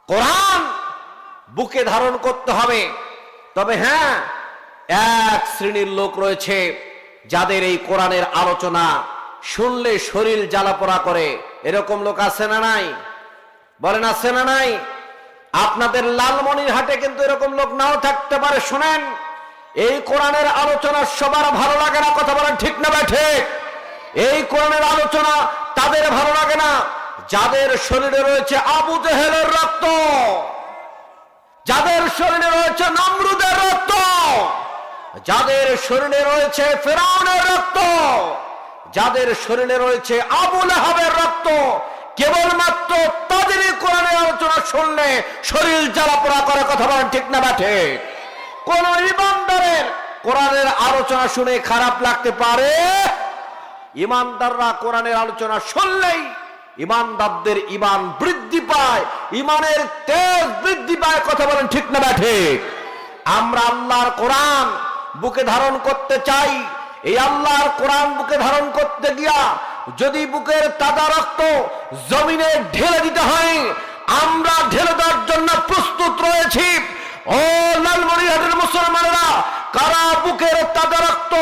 কোরআন বুকে ধারণ করতে হবে। তবে হ্যাঁ, এক শ্রেণীর লোক রয়েছে যাদের এই কোরআনের আলোচনা শুনলে শরীর জ্বালাপোড়া করে। এরকম লোক আছে না নাই? বলেন আছে না নাই? আপনাদের লালমনিরহাটে কিন্তু এরকম লোক নাও থাকতে পারে। শুনেন, এই কোরআনের আলোচনা সবার ভালো লাগে না। কথা বলেন ঠিক না ঠিক? এই কোরআনের আলোচনা তাদের ভালো লাগে না যাদের শরীরে রয়েছে আবু জেহেলের রক্ত, যাদের শরীরে রয়েছে নমরুদের রক্ত, যাদের শরীরে রয়েছে ফিরআউনের রক্ত, যাদের শরীরে রয়েছে আবু লাহাবের রক্ত। কেবলমাত্র তাদেরই কোরআনের আলোচনা শুনলে শরীর জ্বালাপোড়া করে। কথা বলেন ঠিক না ঠিক? কোন ইমানদারের কোরআনের আলোচনা শুনে খারাপ লাগতে পারে? ইমানদাররা কোরআনের আলোচনা শুনলেই ইমানদারদের ইমান বৃদ্ধি পায়, ইমানের তেজ বৃদ্ধি পায়। কথা বলেন ঠিক না ঠিক? আমরা আল্লাহর কোরআন বুকে ধারণ করতে চাই। এই আল্লাহর কোরআন বুকে ধারণ করতে গিয়া যদি বুকের তাজা রক্ত জমিনে ঢেলে দিতে হয়, আমরা ঢেলে দেওয়ার জন্য প্রস্তুত রয়েছি। ও লালমনিরহাটের মুসলমানেরা, কারা বুকের তাজা রক্ত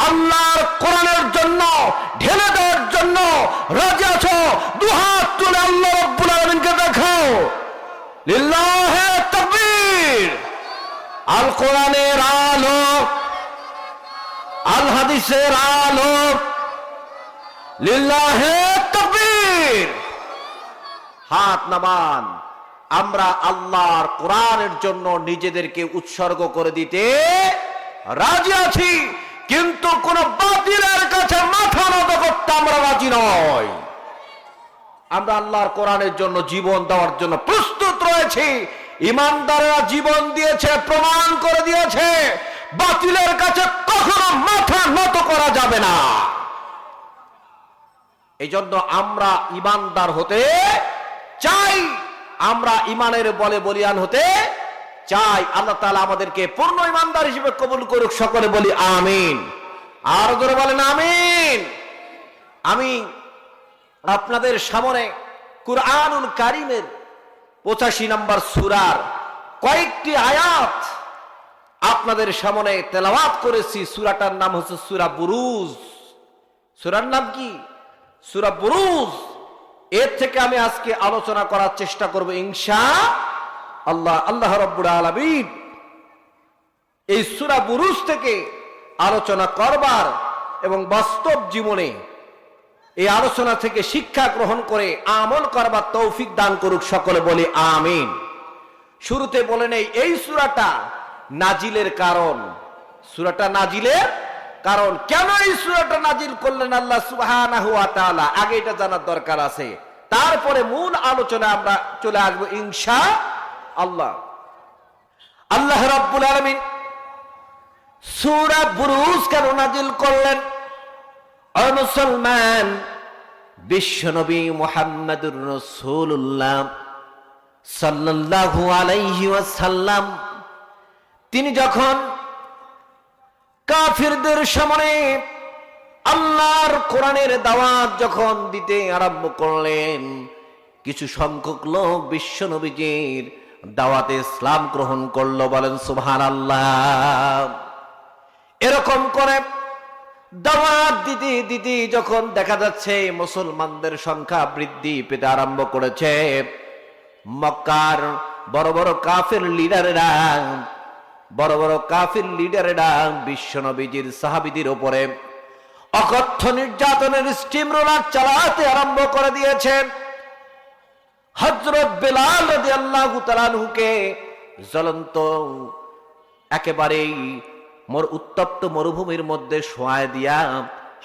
আল্লাহর কোরআনের জন্য ঢেলে দেওয়ার জন্য রাজি আছো? দুহাত তুলে আল্লাহ রাব্বুল আলামিনকে দেখাও। লিল্লাহে তাকবীর। আল কোরআনের আলো, আল হাদিসের আলো, লিল্লাহে তাকবীর। হাত নামান। আমরা আল্লাহর কোরআনের জন্য নিজেদেরকে উৎসর্গ করে দিতে রাজি আছি, কিন্তু কোন বাতিলের কাছে মাথা নত করতে আমরা রাজি নই। আমরা আল্লাহর কোরআনের জন্য জীবন দেওয়ার জন্য প্রস্তুত রয়েছি। ইমানদাররা জীবন দিয়েছে, প্রমাণ করে দিয়েছে বাতিলের কাছে কখনো মাথা নত করা যাবে না। এই জন্য আমরা ইমানদার হতে চাই, আমরা ইমানের বলে বলিয়ান হতে চাই। আল্লাহ তাআলা আমাদেরকে পূর্ণ ইমানদার হিসেবে কবুল করুক। সকলে বলি আমিন। আর জোরে বলেন আমিন। আমি আপনাদের সামনে কুরআনুল কারীমের 85 নম্বর সূরার কয়েকটি আয়াত আপনাদের সামনে তেলাওয়াত করেছি। সূরাটার নাম হচ্ছে সূরা বুরুজ। সূরার নাম কি? সূরা বুরুজ। এর থেকে আমি আজকে আলোচনা করার চেষ্টা করব ইনশাআল্লাহ। আল্লাহ রাব্বুল আলামিন এই সূরা বুরুজ থেকে আলোচনা করবার এবং বাস্তব জীবনে এই আলোচনা থেকে শিক্ষা গ্রহণ করে আমল করবার তৌফিক দান করুক। সকলে বলি আমিন। শুরুতে বলে নেই এই সূরাটা নাজিলের কারণ। সূরাটা নাজিলের কারণ কেন এই সূরাটা নাজিল করলেন আল্লাহ সুবহানাহু ওয়া তাআলা, আগে এটা জানার দরকার আছে। তারপরে মূল আলোচনা আমরা চলে আসবো ইনশাআল্লাহ। আল্লাহ রাব্বুল আলামিন সূরা বুরুজ কেন নাজিল করলেন? ও মুসলমান, বিশ্বনবী মুহাম্মদুর রাসূলুল্লাহ সাল্লাল্লাহু আলাইহি ওয়াসাল্লাম তিনি যখন কাফিরদের সামনে আল্লাহর কোরআনের দাওয়াত যখন দিতে আরম্ভ করলেন, কিছু সংখ্যক লোক বিশ্বনবীজির দাওয়াতে ইসলাম গ্রহণ করলো। বলেন সুবহানাল্লাহ। এরকম করে দাওয়াত দিতে দিতে যখন দেখা যাচ্ছে মুসলমানদের সংখ্যা বৃদ্ধি পেতে আরম্ভ করেছে, মক্কার বড় বড় কাফের লিডারেরা বিশ্বনবীজির সাহাবীদের উপরে অকথ্য নির্যাতনের স্টিম রোলার চালাতে আরম্ভ করে দিয়েছেন। হযরত বেলাল রাদিয়াল্লাহু তাআলা আনহুকে জ্বলন্ত একেবারেই উত্তপ্ত মরুভূমির মধ্যে শোয়ায় দিয়া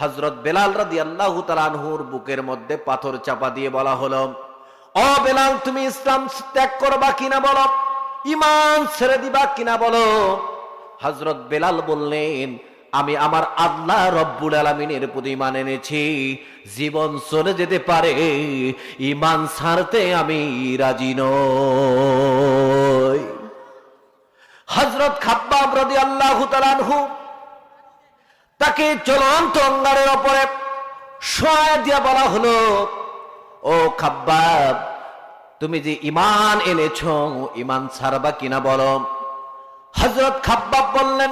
হযরত বেলাল রাদিয়াল্লাহু তাআলা আনহুর বুকের মধ্যে পাথর চাপা দিয়ে বলা হলো, ও বেলাল, তুমি ইসলাম ত্যাগ করবা কিনা বলো, ঈমান ছেড়ে দিবা কিনা বলো। হযরত বেলাল বললেন, আমি আমার আল্লাহ রব্বুল আলামিনের প্রতি ঈমান এনেছি, জীবন চলে যেতে পারে, ঈমান ছাড়তে আমি রাজি নই। হযরত খাব্বাব রাদিয়াল্লাহু তাআলা আনহু তাকে জ্বলন্ত অঙ্গারের উপরে শোয়া দিয়া বলা হলো, ও খাব্বাব, তুমি যে ঈমান এনেছো, ঈমান ছাড়বা কিনা বলো। হযরত খাব্বাব বললেন,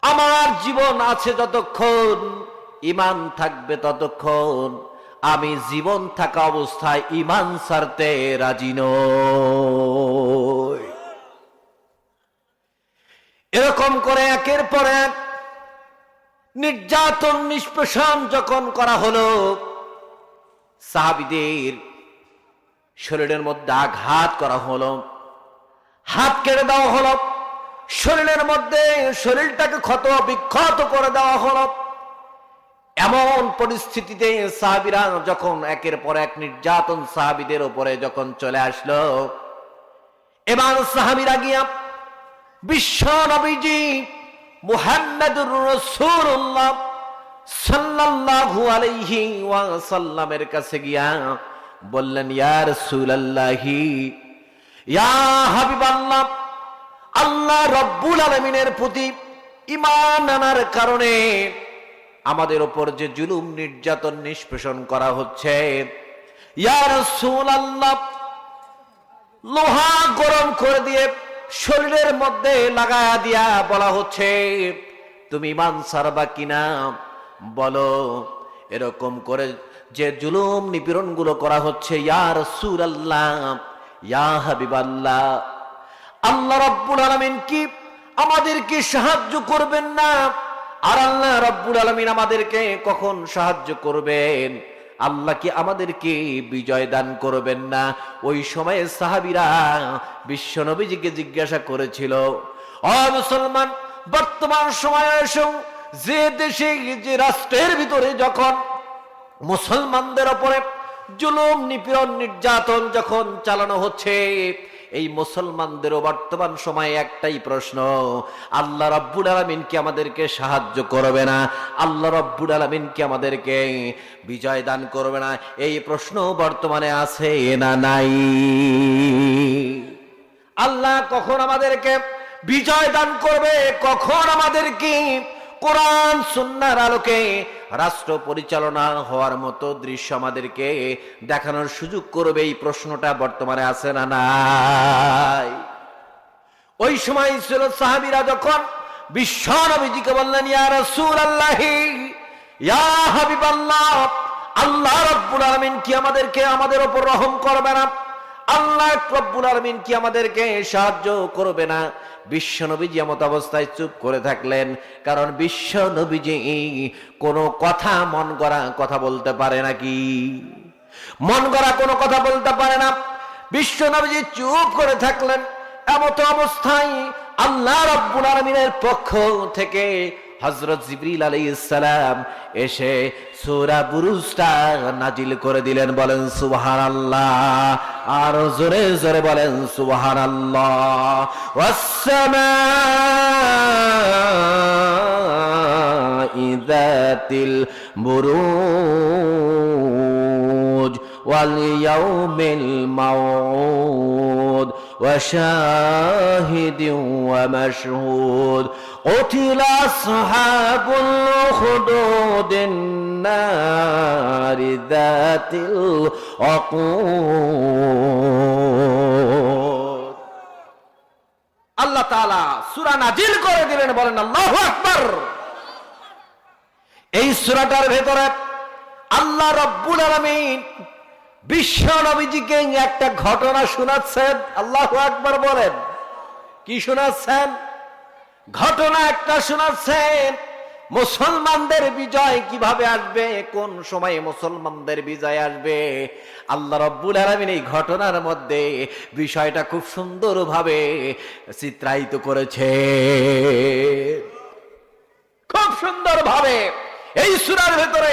আমার জীবন আছে যতক্ষণ, ঈমান থাকবে ততক্ষণ আমি জীবন থাকা অবস্থায় ঈমান ছাড়তে রাজি নই। এরকম করে একের পর এক নির্যাতন নিষ্পেষণ যখন করা হলো, সাহাবীদের শরীরের মধ্যে আঘাত করা হলো, হাত কেটে দেওয়া হলো, শরীরের মধ্যে শরীরটাকে ক্ষত বিক্ষত করে দেওয়া হলো। এমন পরিস্থিতিতে সাহাবীরা যখন একের পর এক নির্যাতন সাহাবীদের উপরে যখন চলে আসলো, এবার সাহাবীরা গিয়া বিশ্ব নবীজি মুহাম্মদুর রাসূলুল্লাহ সাল্লাল্লাহু আলাইহি ওয়াসাল্লামের কাছে গিয়া বললেন, ইয়া রাসূলুল্লাহি, ইয়া হাবিবাল্লাহ, আল্লাহ রাব্বুল আলামিনের প্রতি ঈমান আনার কারণে আমাদের উপর যে জুলুম নির্যাতন নিষ্পেষণ করা হচ্ছে, ইয়া রাসূলুল্লাহ, লোহা গরম করে দিয়ে শরীরের মধ্যে লাগায়া দিয়া বলা হচ্ছে, তুমি ঈমান ছাড়বা কিনা বলো। এরকম করে যে জুলুম নিপীড়ন গুলো করা হচ্ছে, ইয়া রাসূলুল্লাহ, ইয়া হাবিবাল্লাহ, আল্লাহ রাব্বুল আলামিন কি আমাদেরকে সাহায্য করবেন না? আর আল্লাহ রাব্বুল আলামিন আমাদেরকে কখন সাহায্য করবেন? আল্লাহ কি আমাদেরকে বিজয় দান করবেন না? ওই সময়ে সাহাবীরা বিশ্ব নবীজিকে জিজ্ঞাসা করেছিল, ও মুসলমান, বর্তমান সময়ে এসেও যে দেশে, যে রাষ্ট্রের ভিতরে যখন মুসলমানদের উপরে জুলুম নিপীড়ন নির্যাতন যখন চালানো হচ্ছে, এই মুসলমানদেরও বর্তমান সময়ে একটাই প্রশ্ন, আল্লাহ রাব্বুল আলামিন কি আমাদেরকে সাহায্য করবে না? আল্লাহ রাব্বুল আলামিন কি আমাদেরকে বিজয় দান করবে না? এই প্রশ্ন বর্তমানে আছে না নাই? আল্লাহ কখন আমাদেরকে বিজয় দান করবে, কখন আমাদেরকে কোরআন সুন্নাহর আলোকে রাষ্ট্র পরিচালনা হওয়ার মতো দৃশ্য আমাদেরকে দেখানোর সুযোগ করবে, এই প্রশ্নটা বর্তমানে আছে না নাই? ওই সময় ছিল সাহাবীরা যখন বিশ্ব নবীজিকে বললেন, ইয়া রাসূলুল্লাহি, ইয়া হাবিবাল্লাহ, আল্লাহ রাব্বুল আলামিন কি আমাদের উপর রহম করবে না? আল্লাহ রাব্বুল আলামিন কি আমাদেরকে সাহায্য করবে না? বিশ্ব নবীজি এমত অবস্থায় চুপ করে থাকলেন, কারণ বিশ্ব নবীজি কোনো কথা মন গড়া কথা বলতে পারে নাকি? মন গড়া কোনো কথা বলতে পারে না। বিশ্ব নবীজি চুপ করে থাকলেন। এমত অবস্থায় আল্লাহ রাব্বুল আলামিনের পক্ষ থেকে হযরত জিবরিল আলাইহিস সালাম এসে সূরা বুরুজটা নাজিল করে দিলেন। বলেন সুবহানাল্লাহ, আর জোরে জোরে বলেন সুবহানাল্লাহ। ওয়াস-সামাঈ যাতিল বুরুজ ওয়াল ইয়াউমিল মাউউদ ওয়া শাহিদিন ওয়া মাশহুদ قتل أصحاب الأخدود النار ذات الوقود। আল্লাহ তাআলা সূরা নাজিল করে দিলেন। বলেন আল্লাহু আকবার। এই সূরাটার ভেতরে আল্লাহ রাব্বুল আলামিন বিশ্ব নবীজিকে একটা ঘটনা শোনাচ্ছেন। আল্লাহু আকবার বলেন। কি শোনাচ্ছেন? ঘটনা একটা শোনাচ্ছেন। মুসলমানদের বিজয় কিভাবে আসবে, কোন সময়ে মুসলমানদের বিজয় আসবে, আল্লাহ রাব্বুল আলামিন এই ঘটনার মধ্যে বিষয়টা খুব সুন্দরভাবে চিত্রায়িত করেছে। খুব সুন্দরভাবে এই সূরার ভিতরে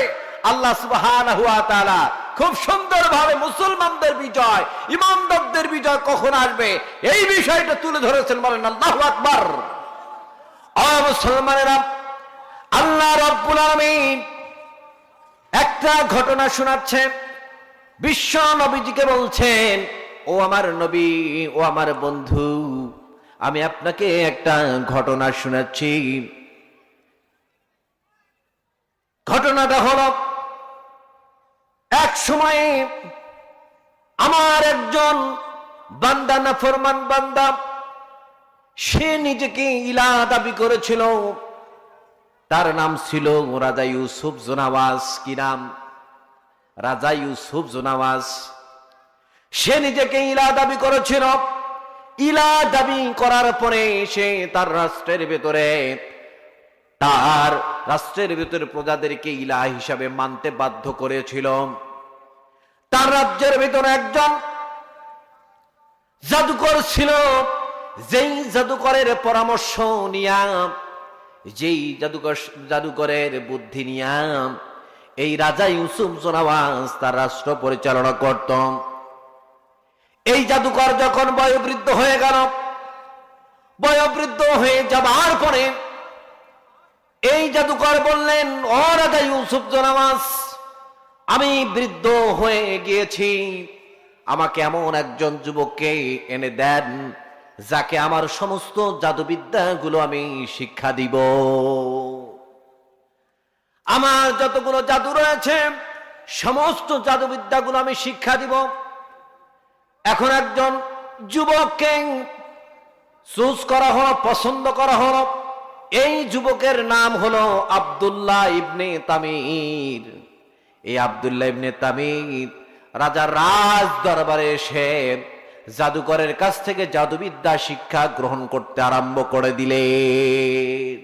আল্লাহ সুবহানাহু ওয়া তাআলা খুব সুন্দরভাবে মুসলমানদের বিজয়, ঈমানদারদের বিজয় কখন আসবে এই বিষয়টা তুলে ধরেছেন। বলেন আল্লাহু আকবার। ও মুসলমানেরা, আল্লাহ রাব্বুল আলামিন একটা ঘটনা শোনাচ্ছেন। বিশ্ব নবীজিকে বলছেন, ও আমার নবী, ও আমার বন্ধু, আমি আপনাকে একটা ঘটনা শোনাচ্ছি। ঘটনাটা হলো, এক সময়ে আমার একজন বান্দা, নাফরমান বান্দা, সে নিজেকে ইলাহ দাবি করেছিল। তার নাম ছিল রাজা ইউসুফ জোনাওয়াজ। কি নাম? রাজা ইউসুফ জোনাওয়াজ। সে নিজেকে ইলাহ দাবি করেছিল। ইলাহ দাবি করার পরে সে তার রাষ্ট্রের ভেতরে প্রজাদেরকে ইলাহ হিসাবে মানতে বাধ্য করেছিল। তার রাজ্যের ভিতরে একজন জাদুকর ছিল, যেই জাদুকরের পরামর্শ নিয়া, যেই জাদুকরের বুদ্ধি নিয়া এই রাজা ইউসুফ জোনাওয়াজ তার রাষ্ট্র পরিচালনা করত। এই জাদুকর যখন বয়োবৃদ্ধ হয়ে গেল, বয়োবৃদ্ধ হয়ে যাবার পরে এই জাদুকর বললেন, ও রাজা ইউসুফ জোনাওয়াজ, আমি বৃদ্ধ হয়ে গিয়েছি, আমাকে এমন একজন যুবককে এনে দেন যাকে আমার সমস্ত জাদুবিদ্যাগুলো আমি শিক্ষা দিব। আমার যতগুলো জাদু রয়েছে সমস্ত জাদুবিদ্যাগুলো আমি শিক্ষা দিব। এখন একজন যুবককে চুজ করা হলো, পছন্দ করা হলো। এই যুবকের নাম হলো আব্দুল্লাহ ইবনে তামির। এই আব্দুল্লাহ ইবনে তামির রাজার রাজ দরবারে এসে জাদুকরের কাছ থেকে জাদুবিদ্যা শিক্ষা গ্রহণ করতে আরম্ভ করে দিলেন।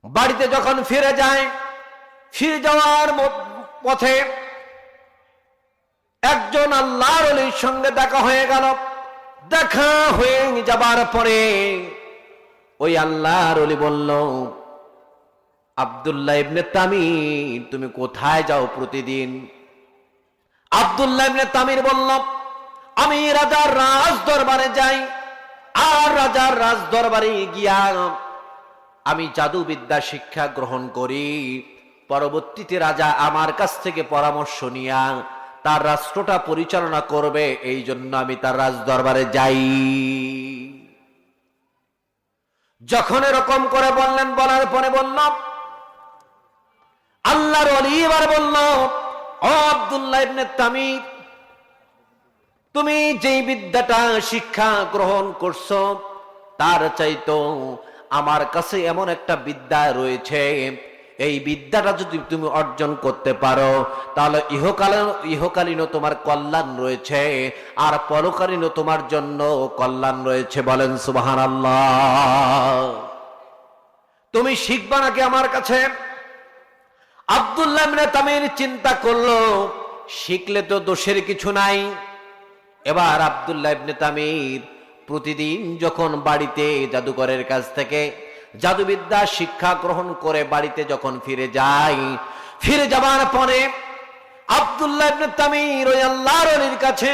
বাড়িতে যখন ফিরে যায়, ফিরে যাওয়ার পথে একজন আল্লাহর ওলির সঙ্গে দেখা হয়ে গেল। দেখা হয়ে যাবার পরে ওই আল্লাহর ওলি বলল, আব্দুল্লাহ ইবনে তামির, তুমি কোথায় যাও প্রতিদিন? আব্দুল্লাহ ইবনে তামির বলল, আমি রাজার রাজ দরবারে যাই, আর রাজার রাজ দরবারে গিয়া আমি জাদুবিদ্যা শিক্ষা গ্রহণ করি। পরবর্তীতে রাজা আমার কাছ থেকে পরামর্শ নিয়া তার রাষ্ট্রটা পরিচালনা করবে, এই জন্য আমি তার রাজ দরবারে যাই। যখন এরকম করে বললেন, বলার পরে বলল, আল্লাহর ওলি এবার বলল, ও আব্দুল্লাহ ইবনে তামির, তুমি যেই বিদ্যাটা শিক্ষা গ্রহণ করছো তার চাইতো আমার কাছে এমন একটা বিদ্যা রয়েছে, এই বিদ্যাটা যদি তুমি অর্জন করতে পারো তাহলে ইহকালীনও তোমার কল্যাণ রয়েছে, আর পরকালীনও তোমার জন্য কল্যাণ রয়েছে। বলেন সুবহানাল্লাহ। তুমি শিখবা নাকি আমার কাছে? আব্দুল্লাহ ইবনে তামির চিন্তা করলো, শিখলে তো দোষের কিছু নাই। এবার আব্দুল্লাহ ইবনে তামির প্রতিদিন যখন বাড়িতে জাদুকরের কাছ থেকে জাদুবিদ্যা শিক্ষা গ্রহণ করে বাড়িতে যখন ফিরে যায়, ফিরে যাবার পরে আব্দুল্লাহ ইবনে তামির ওই আল্লাহর ওলির কাছে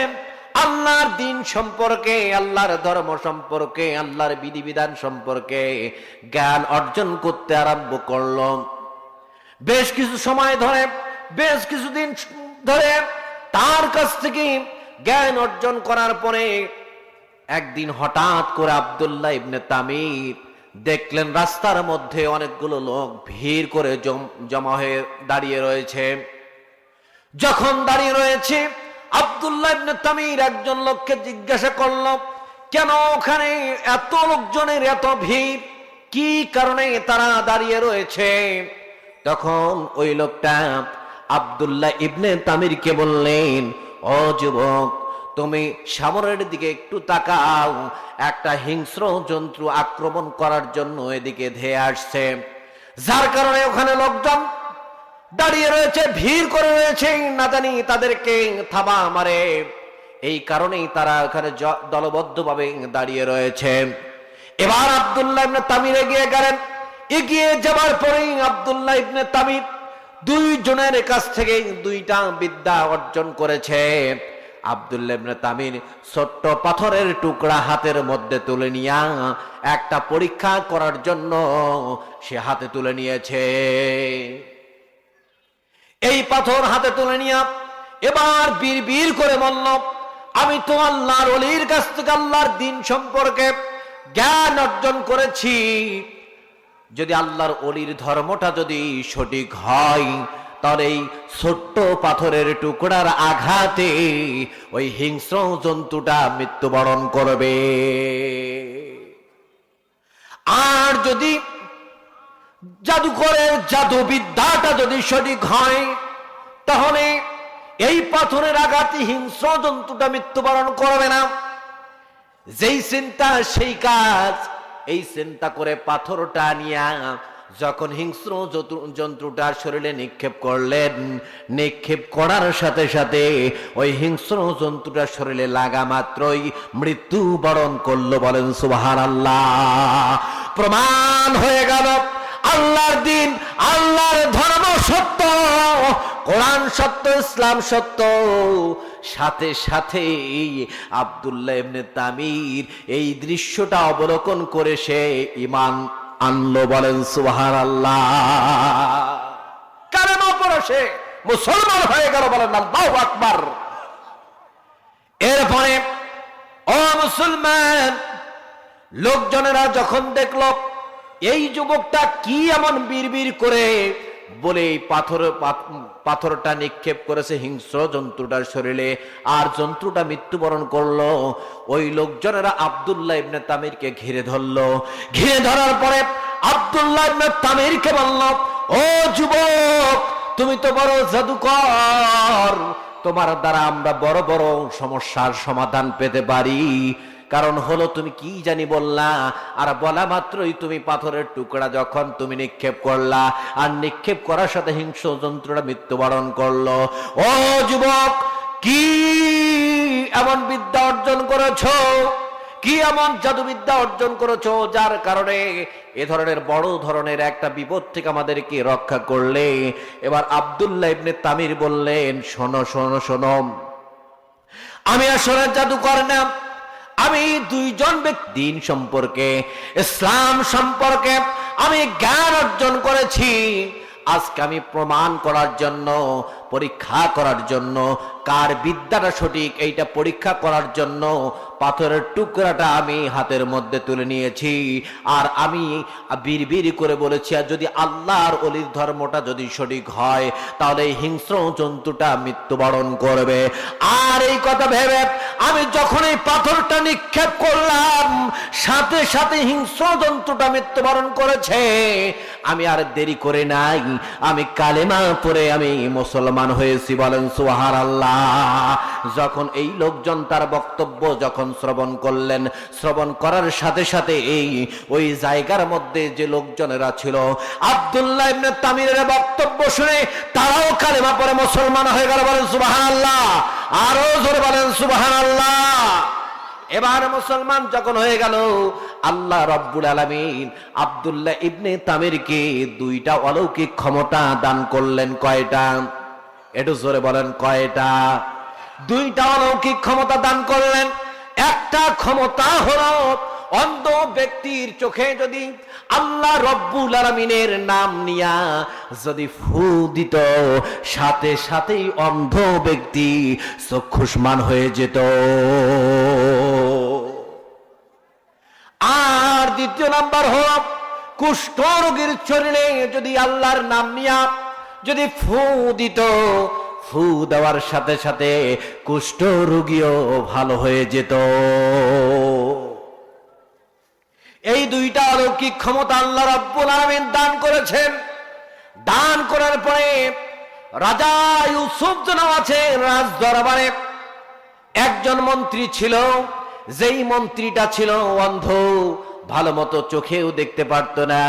আল্লাহর দ্বীন সম্পর্কে, আল্লাহর ধর্ম সম্পর্কে, আল্লাহর বিধিবিধান সম্পর্কে জ্ঞান অর্জন করতে আরম্ভ করল। বেশ কিছু সময় ধরে, বেশ কিছুদিন ধরে তার কাছ থেকে জ্ঞান অর্জন করার পরে একদিন হঠাৎ করে আব্দুল্লাহ ইবনে তামির দেখলেন রাস্তার মধ্যে অনেকগুলো লোক ভিড় করে জমা হয়ে দাঁড়িয়ে রয়েছে। যখন দাঁড়িয়ে রয়েছে, আব্দুল্লাহ ইবনে তামির একজন লোককে জিজ্ঞাসা করল, কেন ওখানে এত লোকজনের এত ভিড়, কি কারণে তারা দাঁড়িয়ে রয়েছে? তখন ওই লোকটা আব্দুল্লাহ ইবনে তামিরকে বললেন, ও যুবক, তুমি সামনের দিকে একটু তাকাও, একটা হিংস্র জন্তু আক্রমণ করার জন্য এদিকে ধেয়ে আসছে, যার কারণে ওখানে লোকজন দাঁড়িয়ে রয়েছে, ভিড় করে রয়েছে, না জানি তাদেরকে থাবা মারে, এই কারণেই তারা ওখানে দলবদ্ধভাবে দাঁড়িয়ে রয়েছে। এবার আব্দুল্লাহ ইবনে তামির এগিয়ে গেলেন। এগিয়ে যাবার পরেই আব্দুল্লাহ ইবনে তামির দুইজনের কাছ থেকে দুইটা বিদ্যা অর্জন করেছে। আব্দুল্লাহ ইবনে তামির ছোট্ট পাথরের টুকরা হাতের মধ্যে তুলে নিয়ে একটা পরীক্ষা করার জন্য সে হাতে তুলে নিয়েছে। এই পাথর হাতে তুলে নিয়ে এবার বীর করে বলল, আমি তো আল্লাহর ওলির কাছ থেকে আল্লাহর দ্বীন সম্পর্কে জ্ঞান অর্জন করেছি, যদি আল্লাহর ওলির ধর্মটা যদি সঠিক হয় তাহলে এই ছোট্ট পাথরের টুকরার আঘাতে ওই হিংস্র জন্তুটা মৃত্যুবরণ করবে। আর যদি জাদুকরের জাদুবিদ্যাটা যদি সঠিক হয়, তাহলে এই পাথরের আঘাতে হিংস্র জন্তুটা মৃত্যুবরণ করবে না। যেই চিন্তা সেই কাজ, এই চিন্তা করে পাথরটা নিয়া যখন হিংস্র জন্তুটার শরীরে নিক্ষেপ করলেন, নিক্ষেপ করার সাথে সাথে ওই হিংস্র জন্তুটার শরীরে লাগা মাত্রই মৃত্যুবরণ করলো। বলেন সুবহানাল্লাহ। প্রমাণ হয়ে গেল আল্লাহর দিন, আল্লাহর ধর্ম সত্য, কোরআন সত্য, ইসলাম সত্য। সাথে সাথে আব্দুল্লাহ ইবনে তামির এই দৃশ্যটা অবলোকন করে সে ঈমান আনলো। বলেন সুবহানাল্লাহ। কালেমা পড়ে সে মুসলমান হয়ে গেল। বলেন আল্লাহু আকবার। এরপরে ও মুসলমান, লোকজনেরা যখন দেখলো এই যুবকটা কি এমন বিড়বিড় করে বলে পাথরটা নিক্ষেপ করেছে হিংস্র জন্তুটার শরীরে, আর জন্তুটা মৃত্যুবরণ করলো, ওই লোকজনেরা আব্দুল্লাহ ইবনে তামিরকে ঘিরে ধরলো। ঘিরে ধরার পরে আব্দুল্লাহ ইবনে তামিরকে বলল, ও যুবক, তুমি তো বড় জাদুকর, তোমার দ্বারা আমরা বড় বড় সমস্যার সমাধান পেতে পারি। কারণ হলো তুমি কি জানি বললা, আর বলা মাত্রই তুমি পাথরের টুকরা যখন তুমি নিক্ষেপ করলা, আর নিক্ষেপ করার সাথে হিংস্র জন্তুটা মৃত্যুবরণ করলো। ও যুবক, কি এমন বিদ্যা অর্জন করেছো, কি এমন জাদুবিদ্যা অর্জন করেছো যার কারণে এ ধরনের বড় ধরনের একটা বিপদ থেকে আমাদেরকে রক্ষা করলে? এবার আব্দুল্লাহ ইবনে তামির বললেন, শোনো শোনো শোনো, আমি আসলে জাদুকর না, আমি দুইজন ব্যক্তি দিন সম্পর্কে, ইসলাম সম্পর্কে আমি জ্ঞান অর্জন করেছি। আজকে আমি প্রমাণ করার জন্য, পরীক্ষা করার জন্য, কার বিদ্যাটা সঠিক এইটা পরীক্ষা করার জন্য পাথরের টুকরাটা আমি হাতের মধ্যে তুলে নিয়েছি। আর আমি বিড়বিড় করে বলেছি, আর যদি আল্লাহর ওলির ধর্মটা যদি সঠিক হয়, তাহলে এই হিংস্র জন্তুটা মৃত্যুবরণ করবে। আর এই কথা ভেবে আমি যখন এই পাথরটা নিক্ষেপ করলাম, সাথে সাথে হিংস্র জন্তুটা মৃত্যুবরণ করেছে। আমি আর দেরি করে নাই, আমি কালেমা পড়ে আমি মুসলমান হয়েছি। বলেন সুবহানাল্লাহ। যখন এই লোকজন তার বক্তব্য যখন শ্রবণ করলেন, শ্রবণ করার সাথে সাথে ওই জায়গার মধ্যে যে লোকজনেরা ছিল, আব্দুল্লাহ ইবনে তামিরের বক্তব্য শুনে তারাও কালেমা পড়ে মুসলমান হয়ে গেল। বলেন সুবহানাল্লাহ। আরো জোরে বলেন সুবহানাল্লাহ। এবার মুসলমান যখন হয়ে গেল, আল্লাহ রাব্বুল আলামিন আব্দুল্লাহ ইবনে তামিরকে দুইটা অলৌকিক ক্ষমতা দান করলেন। কয়টা? একটু জোরে বলেন, কয়টা? দুইটা অলৌকিক ক্ষমতা দান করলেন। একটা ক্ষমতা হলো, অন্ধ ব্যক্তির চোখে যদি আল্লাহ রাব্বুল আলামিনের নাম নিয়া যদি ফু দিত, সাথে সাথেই অন্ধ ব্যক্তি চক্ষুষ্মান হয়ে যেত। আর দ্বিতীয় নাম্বার হলো, কুষ্ঠ রোগীর শরীরে যদি আল্লাহর নাম নিয়া যদি ফু দিত, ফু দেওয়ার সাথে সাথে কুষ্ঠ রোগীও ভালো হয়ে যেত। এই দুইটা অলৌকিক ক্ষমতা আল্লাহ রাব্বুল আলামিন দান করেছেন। দান করার পরে রাজা ইউসুফ যেন আছে রাজ দরবারে, একজন মন্ত্রী ছিল, যেই মন্ত্রীটা ছিল অন্ধ, ভালো মতো চোখেও দেখতে পারত না,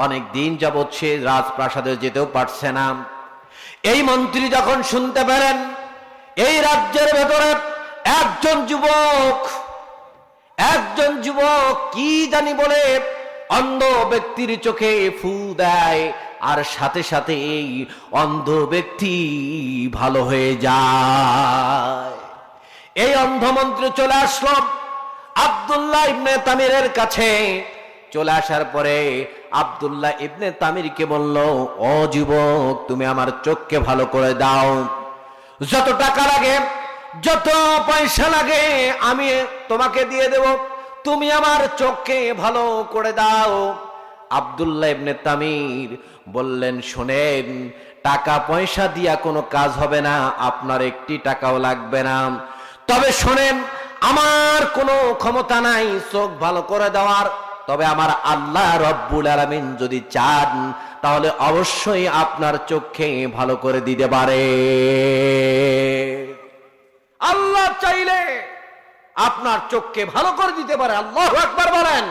অনেক দিন যাবৎ সে রাজপ্রাসাদে যেতেও পারছে না। এই মন্ত্রী যখন শুনতে পেলেন এই রাজ্যের ভেতরে একজন যুবক কি জানি বলে অন্ধ ব্যক্তির চোখে ফু দেয়, আর সাথে সাথে এই অন্ধ ব্যক্তি ভালো হয়ে যায়। এই অন্ধ মন্ত্রী চলে আসলো আব্দুল্লাহ ইবনে তামিরের কাছে। চলে আসার পরে আব্দুল্লাহ ইবনে তামিরকে বলল, ও যুবক, তুমি আমার চোখকে ভালো করে দাও, যত টাকা লাগে, যত পয়সা লাগে আমি তোমাকে দিয়ে দেব, তুমি আমার চোখকে ভালো করে দাও। আব্দুল্লাহ ইবনে তামির বললেন, শোনেন, টাকা পয়সা দিয়া কোনো কাজ হবে না, আপনার একটি টাকাও লাগবে না। তবে শোনেন, আমার কোনো ক্ষমতা নাই চোখ ভালো করে দেওয়ার, তবে আমার আল্লাহ রব্বুল আলামিন যদি চান তাহলে অবশ্যই আপনার চোখে ভালো করে দিতে পারে। আল্লাহ চাইলে আপনার চোখকে ভালো করে দিতে পারে। আল্লাহু আকবার বলেন।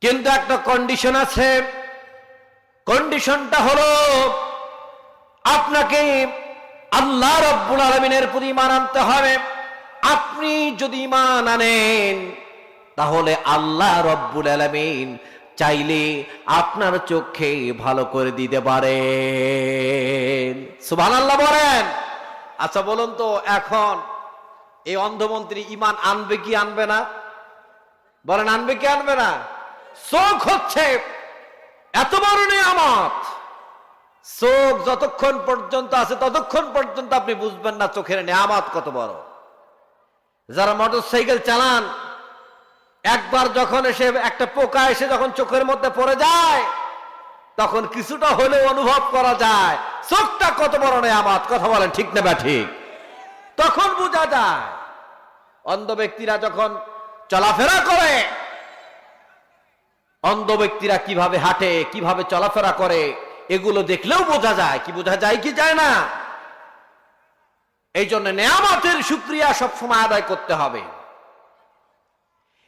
কিন্তু একটা কন্ডিশন আছে, কন্ডিশনটা হলো আপনাকে আল্লাহ রব্বুল আলামিনের প্রতি ঈমান আনতে হবে। আপনি যদি ঈমান আনেন তাহলে আল্লাহ রব্বুল আলামিন চাইলে আপনার চোখে ভালো করে দিতে পারেন। সুবহানাল্লাহ বলেন। আচ্ছা বলুন তো, এখন এই অন্ধমন্ত্রী ঈমান আনবে কি আনবে না? বলেন, আনবে কি আনবে না? চোখ হচ্ছে এত বড় নিয়ামত, চোখ যতক্ষণ পর্যন্ত আছে ততক্ষণ পর্যন্ত আপনি বুঝবেন না চোখের নিয়ামত কত বড়। যারা মোটরসাইকেল চালান, একবার যখন এসে একটা পোকা এসে যখন চোখের মধ্যে পড়ে যায় তখন কিছুটা হলেও অনুভব করা যায় চোখটা কত বড় নিয়ামত। কথা বলেন ঠিক না বা ঠিক? তখন বোঝা যায়। অন্ধ ব্যক্তিরা যখন চলাফেরা করে, অন্ধ ব্যক্তিরা কিভাবে হাঁটে, কিভাবে চলাফেরা করে, এগুলো দেখলেও বোঝা যায়। কি বোঝা যায় কি যায় না? এই জন্য নিয়ামতের শুকরিয়া সবসময় আদায় করতে হবে।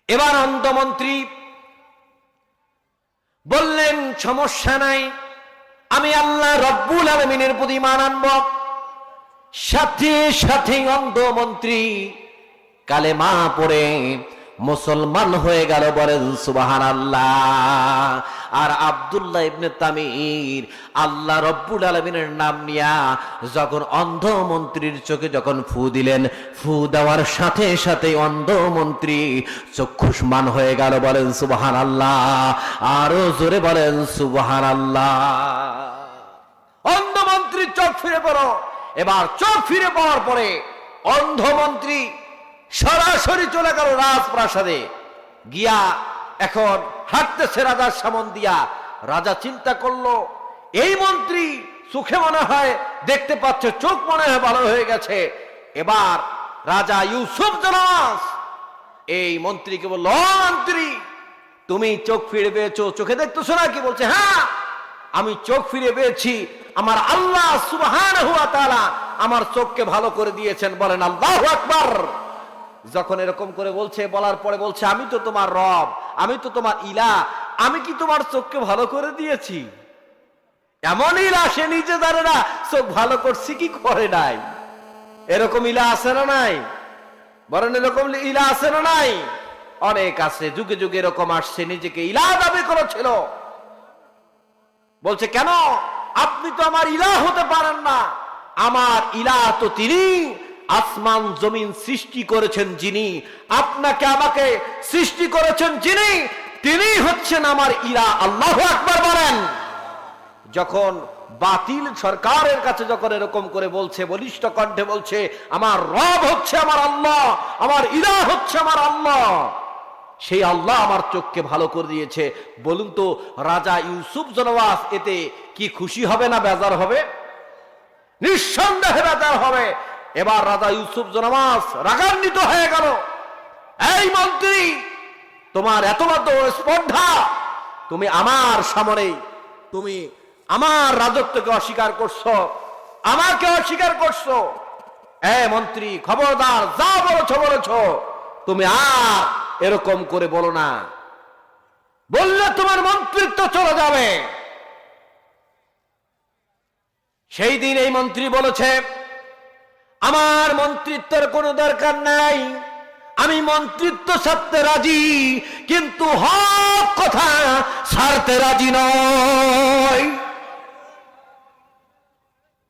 এবার অন্ধমন্ত্রী বললেন, সমস্যা নাই, আমি আল্লাহ রব্বুল আলামিনের প্রতি ঈমান আনব। সাথে সাথে অন্ধমন্ত্রী কালেমা পড়ে মুসলমান হয়ে গেল। বলেন সুবহানাল্লাহ। আর আব্দুল্লাহ ইবনে তামির আল্লাহ রব্বুল আলামিনের নাম নিয়া যখন অন্ধমন্ত্রীর চোখে যখন ফু দিলেন, ফু দেওয়ার সাথে সাথে অন্ধমন্ত্রী চক্ষুষ্মান হয়ে গেল। বলেন সুবহানাল্লাহ। আরো জোরে বলেন সুবহানাল্লাহ। অন্ধমন্ত্রীর চোখ ফিরে পড়ো। এবার চোখ ফিরে পাওয়ার পরে অন্ধমন্ত্রী সরাসরি চলে গেল রাজপ্রাসাদে গিয়া। এখন হাঁটতেছে রাজার সামন দিয়া। রাজা চিন্তা করলো, এই মন্ত্রী চোখে মনে হয় দেখতে পাচ্ছে, চোখ মনে হয় ভালো হয়ে গেছে। এবার রাজা ইউসুফ জনাস এই মন্ত্রীকে বলল, মন্ত্রী তুমি চোখ ফিরে পেয়েছো, চোখে দেখতেছো না কি? বলছে, হ্যাঁ আমি চোখ ফিরে পেয়েছি, আমার আল্লাহ সুবহানাহু ওয়া তাআলা আমার চোখকে ভালো করে দিয়েছেন। বলেন আল্লাহু আকবার। যখন এরকম করে বলছে, বলার পরে বলছে, আমি তো তোমার রব, আমি তো তোমার ইলাহ, আমি কি তোমার চোখকে ভালো করে দিয়েছি? এমন ইলাহ সে নিজে জানে না চোখ ভালো করছি কি করে নাই। এরকম ইলাহ আছে না নাই? বলেন এরকম ইলাহ আছে না নাই? অনেক আছে, যুগে যুগে এরকম আসছে, নিজেকে ইলাহ দাবি করেছিল। বলছে, কেন আপনি তো আমার ইলাহ হতে পারেন না? আমার ইলাহ তো তিনি, আসমান জমিন সৃষ্টি করেছেন যিনি, আপনাকে আমাকে সৃষ্টি করেছেন যিনি, তিনি হচ্ছেন আমার ইলাহ। আল্লাহু আকবার বলেন। যখন বাতিল সরকারের কাছে যখন এরকম করে বলছে, বলিষ্ঠ কণ্ঠে বলছে, আমার রব হচ্ছে আমার আল্লাহ, আমার ইলাহ হচ্ছে আমার আল্লাহ, সেই আল্লাহ আমার চোখকে ভালো করে দিয়েছে, বলুন তো রাজা ইউসুফ জনওয়াস এতে কি খুশি হবে না বেজার হবে? নিঃসন্দেহে বেজার হবে। এবার রাজা ইউসুফ জনওয়াস রাগান্বিত হয়ে গেল। এই মন্ত্রী, তোমার এত বড় স্পর্ধা, তুমি আমার সামনে, তুমি আমার রাজত্বকে অস্বীকার করছো, আমাকে অস্বীকার করছো। মন্ত্রী খবরদার, যা বলেছ তুমি আর এরকম করে বলো না, বললে তোমার মন্ত্রিত্ব চলে যাবে। সেই দিন এই মন্ত্রী বলেছে, আমার মন্ত্রিত্বের কোনো দরকার নাই, আমি মন্ত্রিত্ব ছাড়তে রাজি, কিন্তু হক কথা ছাড়তে রাজি নয়।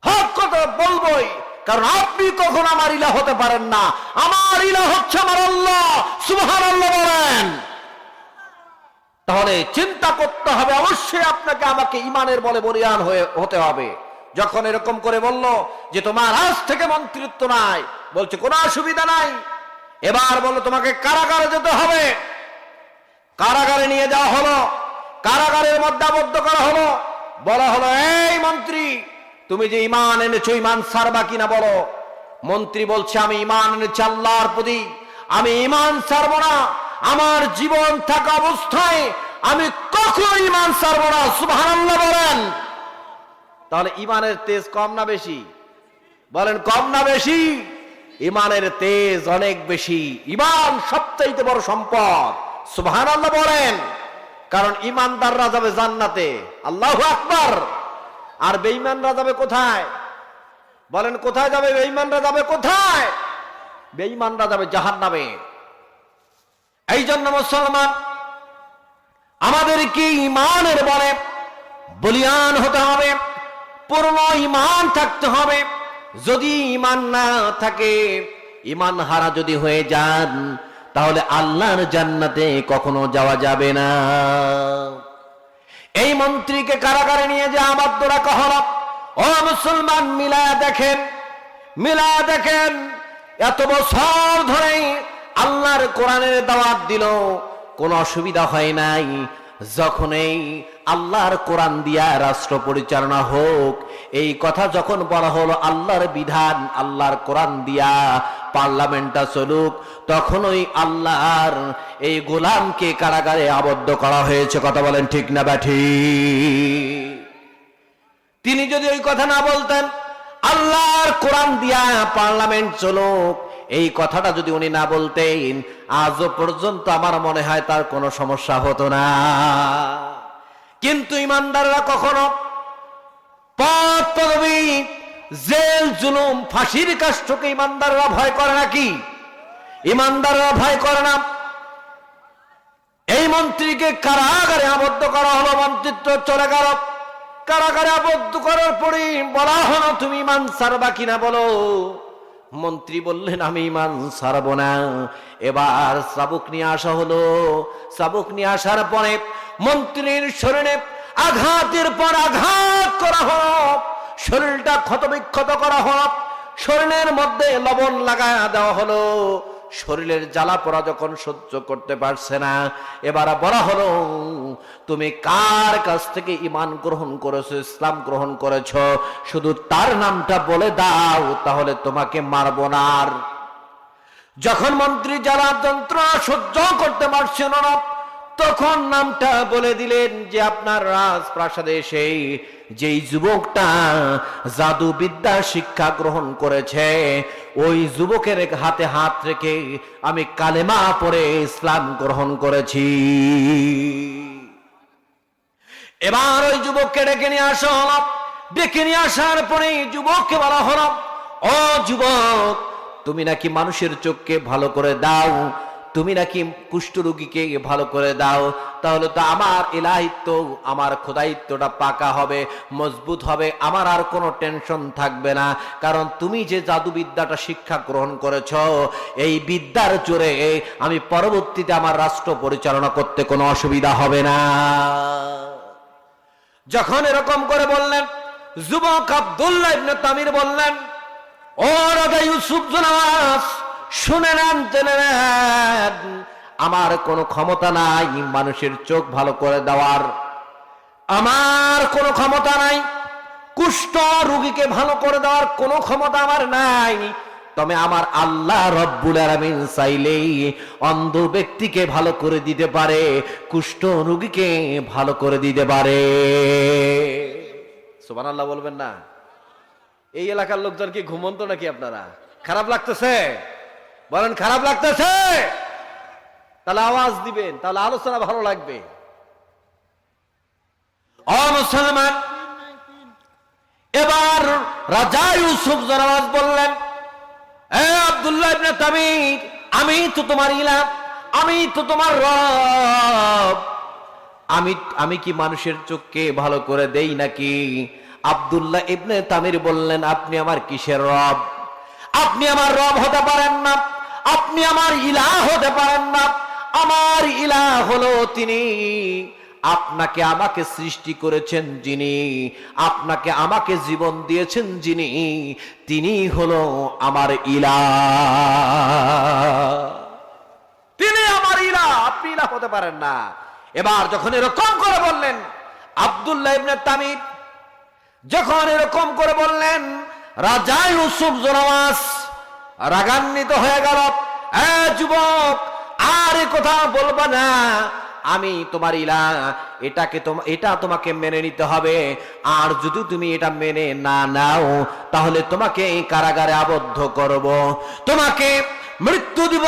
হক কথা বলবই, কারণ আপনি কখন আমার ইলাহ হতে পারেন না। আমার ইলাহ হচ্ছে আমার আল্লাহ। সুবহানাল্লাহ বলেন। তাহলে চিন্তা করতে হবে, অবশ্যই আপনাকে আমাকে ঈমানের বলে বলিয়ান হতে হবে। যখন এরকম করে বলল যে তোমার আজ থেকে মন্ত্রিত্ব নাই, বলছে কোনো অসুবিধা নাই। এবার বলল তোমাকে কারাগারে যেতে হবে। কারাগারে নিয়ে যাওয়া হলো। কারাগারের মধ্যে আবদ্ধ করা হলো। বলা হলো, এই মন্ত্রী, তুমি যে ঈমান এনেছো, ঈমান ছাড়বা কিনা বলো। মন্ত্রী বলছে, আমি ঈমান এনেছি আল্লাহর প্রতি, আমি ঈমান ছাড়বো না। আমার জীবন থাকা অবস্থায় আমি কখনো ঈমান ছাড়বো না। সুবহানাল্লাহ বলেন। তাহলে ঈমানের তেজ কম না বেশি? বলেন, কম না বেশি? ঈমানের তেজ অনেক বেশি। ঈমান সবচাইতে বড় সম্পদ। সুবহানাল্লাহ বলেন। কারণ ঈমানদাররা যাবে জান্নাতে, আল্লাহু আকবার। আর বেঈমানরা যাবে কোথায়? বলেন, কোথায় যাবে বেঈমানরা? যাবে কোথায়? বেঈমানরা যাবে জাহান্নামে। এই জন্য মুসলমান, আমাদেরকে ঈমানের বলে বলিয়ান হতে হবে, পূর্ণ ঈমান থাকতে হবে। যদি ঈমান না থাকে, ঈমান হারা যদি হয়ে যান, তাহলে আল্লাহর জান্নাতে কখনো যাওয়া যাবে না। এই মন্ত্রীকে কারাগারে নিয়ে যে আবদ্ধ রাখা হলো। ও মুসলমান, মিলায়া দেখেন, মিলায়া দেখেন। এত বছর ধরে আল্লাহর কোরআনের দাওয়াত দিল, কোনো অসুবিধা হয় নাই। যখন এই আল্লাহর কোরআন দিয়া রাষ্ট্র পরিচালনা হোক, এই কথা যখন বলা হলো, আল্লাহর বিধান, আল্লাহর কোরআন দিয়া পার্লামেন্টটা চলুক, তখন ওই আল্লাহর এই গোলামকে কারাগারে আবদ্ধ করা হয়েছে। কথা বলেন, ঠিক না ব্যাঠি? তিনি যদি ওই কথা না বলতেন, আল্লাহর কোরআন দিয়া পার্লামেন্ট চলুক, এই কথাটা যদি উনি না বলতেন, আজও পর্যন্ত আমার মনে হয় তার কোনো সমস্যা হতো না। কিন্তু ইমানদাররা কখনো পদ পদবী, জেল, জুলুম, ফাঁসির কাষ্ঠকে ইমানদাররা ভয় করে নাকি? ইমানদাররা ভয় করে না। এই মন্ত্রীকে কারাগারে আবদ্ধ করা হলো, মন্ত্রিত্ব চলে গেল। কারাগারে আবদ্ধ করার পরে বলা হলো, তুমি ঈমান ছাড়বা কিনা বলো। মন্ত্রী বললেন, আমি ঈমান ছাড়বো না। এবার চাবুক নিয়ে আসা হলো। চাবুক নিয়ে আসার পরে মন্ত্রীর শরীরে আঘাতের পর আঘাত করা হলো, শরীরটা ক্ষতবিক্ষত করা হলো, শরীরের মধ্যে লবণ লাগায় দেওয়া হলো। শরীরের জ্বালা পোড়া যখন সহ্য করতে পারছে না, এবার বলা হলো, তুমি কার কাছ থেকে ঈমান গ্রহণ করেছো, ইসলাম গ্রহণ করেছো, শুধু তার নামটা বলে দাও, তাহলে তোমাকে মারবো না। আর যখন মন্ত্রী জ্বালা যন্ত্রণা সহ্য করতে পারছিল না, তখন নামটা বলে দিলেন যে আপনার রাজপ্রাসাদে সেই যেই যুবকটা জাদু বিদ্যা শিক্ষা গ্রহণ করেছে, ওই যুবকের হাতে হাত রেখে আমি কালেমা পড়ে ইসলাম গ্রহণ করেছি। এবার ওই যুবককে ডেকে নিয়ে আসা হলো। ডেকে নিয়ে আসার পরে যুবককে বলা হলো, ও যুবক, তুমি নাকি মানুষের চোখকে ভালো করে দাও, তুমি নাকি কুষ্ঠরোগীকে ভালো করে দাও, তাহলে তো আমার ইলাহিত্ব, আমার খোদাইত্বটা পাকা হবে, মজবুত হবে, আমার আর কোনো টেনশন থাকবে না। কারণ তুমি যে জাদুবিদ্যাটা শিক্ষা গ্রহণ করেছ, এই বিদ্যার জোরে আমি পরবর্তীতে আমার রাষ্ট্র পরিচালনা করতে কোনো অসুবিধা হবে না। যখন এরকম করে বললেন, যুবক আব্দুল্লাহ ইবনে তামির বললেন, ও রাজা ইউসুফ জনাব, শুনে নেন, জেনে নেন, আমার কোনো ক্ষমতা নাই মানুষের চোখ ভালো করে দেওয়ার, আমার কোনো ক্ষমতা নাই কুষ্ঠ রোগীকে ভালো করে দেওয়ার কোনো ক্ষমতা আমার নাই। তবে আমার আল্লাহ রব্বুল আলামিন চাইলেই অন্ধ ব্যক্তিকে ভালো করে দিতে পারে, কুষ্ঠ রোগীকে ভালো করে দিতে পারে। সুবহানাল্লাহ বলবেন না? এই এলাকার লোকজন কি ঘুমন্ত নাকি? আপনারা খারাপ লাগতেছে? বলেন, খারাপ লাগতেছে? তাহলে আওয়াজ দিবেন, তাহলে আলোচনা ভালো লাগবে। ও মুসলমান, এবার রাজা ইউসুফ জনাব বললেন, এ আব্দুল্লাহ ইবনে তামির, আমি তো তোমার ইলাহ, আমি তো তোমার রব, আমি কি মানুষের চোখকে ভালো করে দেই নাকি? আব্দুল্লাহ ইবনে তামির বললেন, আপনি আমার কিসের রব? আপনি আমার রব হতে পারেন না, আপনি আমার ইলাহ হতে পারেন না। আমার ইলাহ হলো তিনি, আপনাকে আমাকে সৃষ্টি করেছেন যিনি, আপনাকে আমাকে জীবন দিয়েছেন যিনি, তিনি হলো আমার ইলাহ, তিনি আমার ইলাহ, আপনি ইলাহ হতে পারেন না। এবার যখন এরকম করে বললেন, আব্দুল্লাহ ইবনে তামির যখন এরকম করে বললেন, রাজা ইউসুফ জোনাওয়াস রাগান্বিত হয়ে গেল। যুবক, আর এ কথা বলবা না, আমি তোমার ইলাহ, এটা তোমাকে মেনে নিতে হবে। আর যদি তুমি এটা মেনে না নাও, তাহলে তোমাকে এই কারাগারে আবদ্ধ করব, তোমাকে মৃত্যু দিব।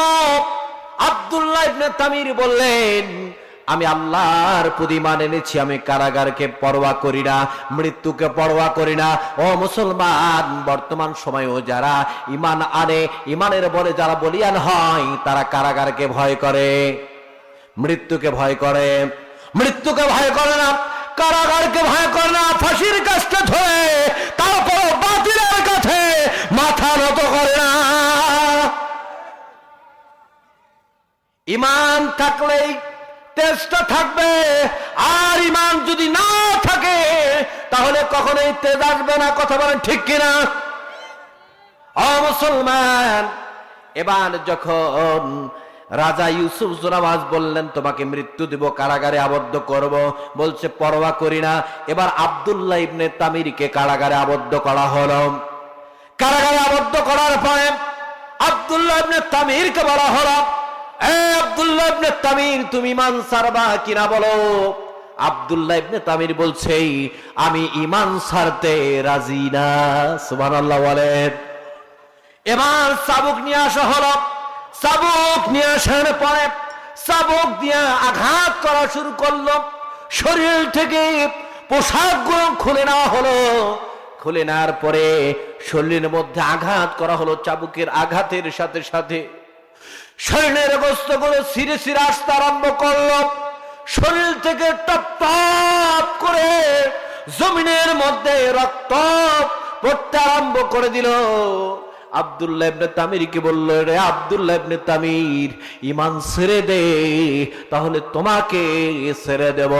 আব্দুল্লাহ ইবনে তামির বললেন, আমি আল্লাহর প্রতি ঈমান এনেছি, আমি কারাগারকে পরোয়া করি না, মৃত্যুকে পরোয়া করি না। ও মুসলমান, বর্তমান সময়েও যারা ঈমান আনে, ঈমানের বলে যারা বলিয়ান হয়, তারা কারাগারকে ভয় করে, মৃত্যুকে ভয় করে। মৃত্যুকে ভয় করে না, কারাগারকে ভয় করে না, ফাঁসির কাজটা ধরে তারপর বাতিলের কাছে মাথা নত করে না। ঈমান থাকলেই তেজটা থাকবে, আর ঈমান যদি না থাকে তাহলে কখনোই তেজ আসবে না। কথা বলেন ঠিক কিনা? ও মুসলমান, এবার যখন রাজা ইউসুফ জোনাওয়াস বললেন, তোমাকে মৃত্যু দিব, কারাগারে আবদ্ধ করব, বলছে পরোয়া করি না। এবার আব্দুল্লাহ ইবনে তামিরকে কারাগারে আবদ্ধ করা হলো। কারাগারে আবদ্ধ করার পরে আব্দুল্লাহ ইবনে তামিরকে বলা হলো, আব্দুল্লাহ ইবনে তামির, তুমি ঈমান ছাড়বা কিনা বলো। আব্দুল্লাহ ইবনে তামির বলছে, আমি ঈমান ছাড়তে রাজি না। সুবহানাল্লাহ বলেন। এবার চাবুক নিয়ে আসা হলো। চাবুক নিয়ে আসার পরে চাবুক দিয়ে আঘাত করা শুরু করলো। শরীর থেকে পোশাকগুলো খুলে নেওয়া হলো। খুলে নেওয়ার পরে শরীরের মধ্যে আঘাত করা হলো। চাবুকের আঘাতের সাথে সাথে শরীরের গোস্তগুলো ছিঁড়ে ছিঁড়ে আসতে আরম্ভ করলো। শরীর থেকে টপ টপ করে জমিনের মধ্যে রক্ত পড়তে আরম্ভ করে দিল। আব্দুল্লাহ ইবনে তামিরকে বলল, রে আব্দুল্লাহ ইবনে তামির, ঈমান ছেড়ে দে, তাহলে তোমাকে ছেড়ে দেব।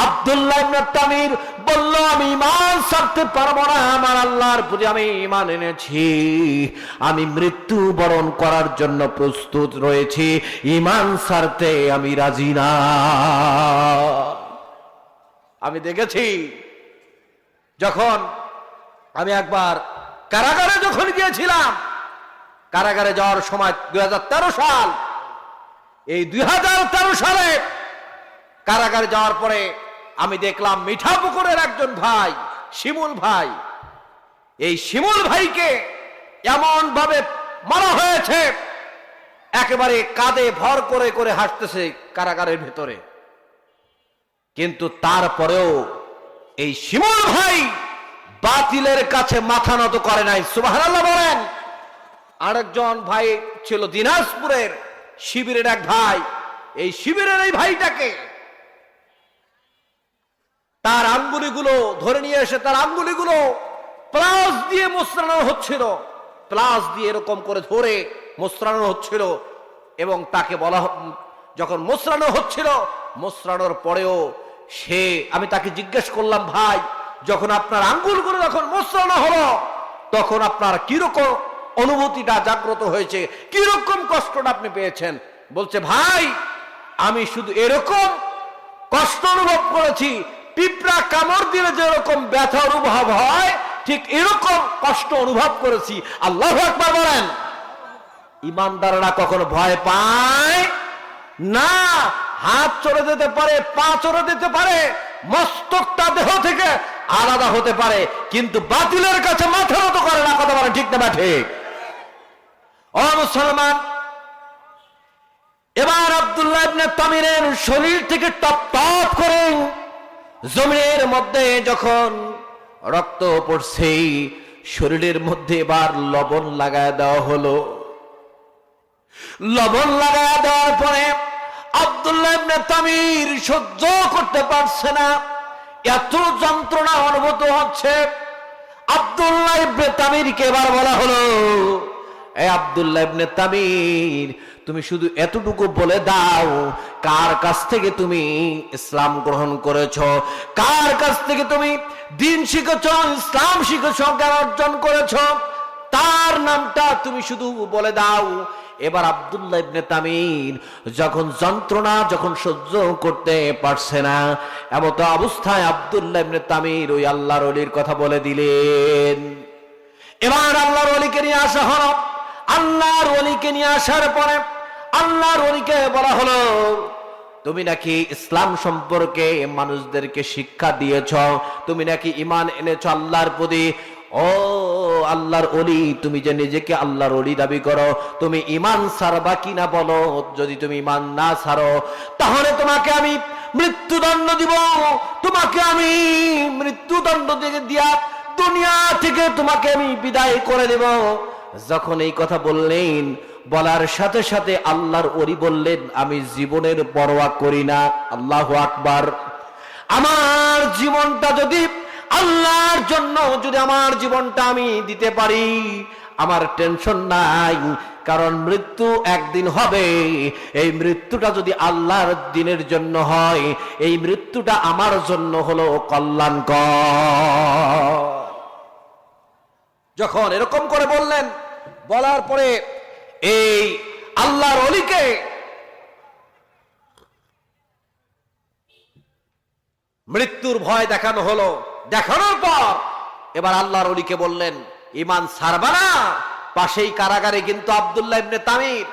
আব্দুল্লাহ ইবনে তামির বলল, আমি ঈমান ছাড়তে পারবো না, আমার আল্লাহর প্রতি আমি ঈমান এনেছি, আমি মৃত্যু বরণ করার জন্য প্রস্তুত রয়েছি, ঈমান ছাড়তে আমি রাজি না। আমি দেখেছি, যখন আমি একবার কারাগারে যখন গিয়েছিলাম, কারাগারে যাওয়ার সময় 2013 সাল, এই 2013 সালে কারাগারে যাওয়ার পরে আমি দেখলাম মিঠাপুকুরের একজন ভাই, শিমুল ভাই, এই শিমুল ভাইকে এমন ভাবে মারা হয়েছে, একেবারে কাঁধে ভর করে করে হাসতেছে কারাগারের ভেতরে। কিন্তু তারপরেও এই শিমুল ভাই বাতিলের কাছে মাথা নত করে নাই। সুবহানাল্লাহ বলেন। আরেকজন ভাই ছিল দিনাজপুরের শিবিরের এক ভাই। এই শিবিরের এই ভাইটাকে তার আঙ্গুলিগুলো ধরে নিয়ে এসে তার আঙ্গুলিগুলো প্লাস দিয়ে মোচড়ানো হচ্ছিল, প্লাস দিয়ে এরকম করে ধরে মোচড়ানো হচ্ছিল। এবং তাকে বলা, যখন মোচড়ানো হচ্ছিল, মোচড়ানোর পরেও আমি তাকে জিজ্ঞেস করলাম, ভাই, যখন আপনার আঙ্গুলগুলো যখন মোচড়ানো হলো, তখন আপনার কিরকম অনুভূতিটা জাগ্রত হয়েছে, কিরকম কষ্টটা আপনি পেয়েছেন? বলছে, ভাই, আমি শুধু এরকম কষ্ট অনুভব করেছি, পিঁপড়া কামড় দিলে যেরকম ব্যথা অনুভব হয়, ঠিক এরকম কষ্ট অনুভব করেছি। আল্লাহু আকবার বলেন। ঈমানদাররা কখনো ভয় পায় না। হাত চলে যেতে পারে, পা চলে যেতে পারে, মস্তকটা দেহ থেকে আলাদা হতে পারে, কিন্তু বাতিলের কাছে মাথা নত করে না। কথা বলেন ঠিক না ঠিক? ও মুসলমান, এবার আব্দুল্লাহ ইবনে তামিরের শরীর থেকে টপ টপ করে জমিনের মধ্যে যখন রক্ত পড়ছে, শরীরের মধ্যে এবার লবণ লাগায় দেওয়া হলো। লবণ লাগায় দেওয়ার পরে আব্দুল্লাহ ইবনে তামির সহ্য করতে পারছে না, এত যন্ত্রণা অনুভূত হচ্ছে। আব্দুল্লাহ ইবনে তামিরকে এবার বলা হলো, এই আব্দুল্লাহ ইবনে তামির, তুমি শুধু এতটুকু বলে দাও, কার কাছ থেকে তুমি ইসলাম গ্রহণ করেছো, কার কাছ থেকে তুমি দ্বীন শিখেছো, ইসলাম শিখেছো, জ্ঞান অর্জন করেছো, তার নামটা তুমি শুধু বলে দাও। এবার আব্দুল্লাহ ইবনে তামির যখন যন্ত্রণা যখন সহ্য করতে পারছে না, এমত অবস্থায় আব্দুল্লাহ ইবনে তামির ওই আল্লাহর ওলির কথা বলে দিলেন। এবার আল্লাহর ওলিকে নিয়ে আসা হলো। আল্লাহর ওলিকে নিয়ে আসার পরে আল্লাহর ওলিকে বলা হলো, তুমি নাকি ইসলাম সম্পর্কে মানুষদেরকে শিক্ষা দিয়েছ, তুমি নাকি ঈমান এনেছ আল্লাহর প্রতি। ও আল্লাহর ওলি, তুমি যে নিজেকে আল্লাহর ওলি দাবি করো, তুমি ঈমান ছাড়বা কিনা বলো। যদি তুমি ঈমান না ছাড়ো তাহলে তোমাকে আমি মৃত্যুদণ্ড দিব, তোমাকে আমি মৃত্যুদণ্ড দিয়া দুনিয়া থেকে তোমাকে আমি বিদায় করে দেব। যখন এই কথা বললেন, বলার সাথে সাথে আল্লাহর ওলি বললেন, আমি জীবনের পরোয়া করি না। আল্লাহু আকবার। আমার জীবনটা যদি আল্লাহর জন্য, যদি আমার জীবনটা আমি দিতে পারি, আমার টেনশন নাই, কারণ মৃত্যু একদিন হবে। এই মৃত্যুটা যদি আল্লাহর দিনের জন্য হয়, এই মৃত্যুটা আমার জন্য হলো কল্যাণকর। যখন এরকম করে বললেন, বলার পরে এই আল্লাহর ওলিকে মৃত্যুর ভয় দেখানো হলো। দেখানোর পর এবার আল্লাহর ওলিকে বললেন, ঈমান ছাড়বা না। পাশেই কারাগারে কিন্তু আব্দুল্লাহ ইবনে তামির।